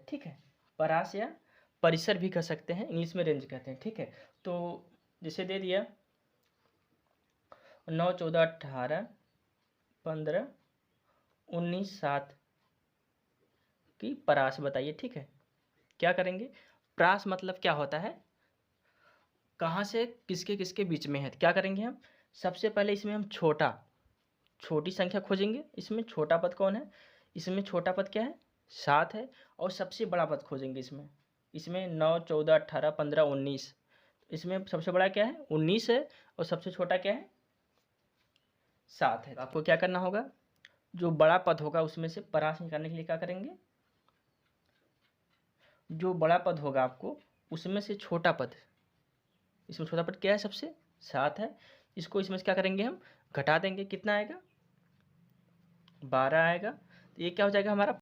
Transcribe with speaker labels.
Speaker 1: ठीक है। परास या परिसर भी कह सकते हैं, इंग्लिश में रेंज कहते हैं, ठीक है। तो जैसे दे दिया 9, 14, 18, 15, 19, 7 की परास बताइए, ठीक है। क्या करेंगे, प्रास मतलब क्या होता है, कहाँ से किसके किसके बीच में है। क्या करेंगे हम, सबसे पहले इसमें हम छोटी संख्या खोजेंगे। इसमें छोटा पद कौन है, इसमें छोटा पद क्या है, 7 है। और सबसे बड़ा पद खोजेंगे इसमें 9, 14, 18, 15, 19। इसमें सबसे बड़ा क्या है, 19 है, और सबसे छोटा क्या है, 7 है। तो आपको क्या करना होगा, जो बड़ा पद होगा उसमें से परास निकालने के लिए क्या करेंगे, जो बड़ा पद होगा आपको उसमें से छोटा पद, इसमें छोटा पद क्या है, सबसे 7 है। इसको इसमें से क्या करेंगे, हम घटा देंगे, कितना आएगा, 12 आएगा। तो ये क्या हो जाएगा हमारा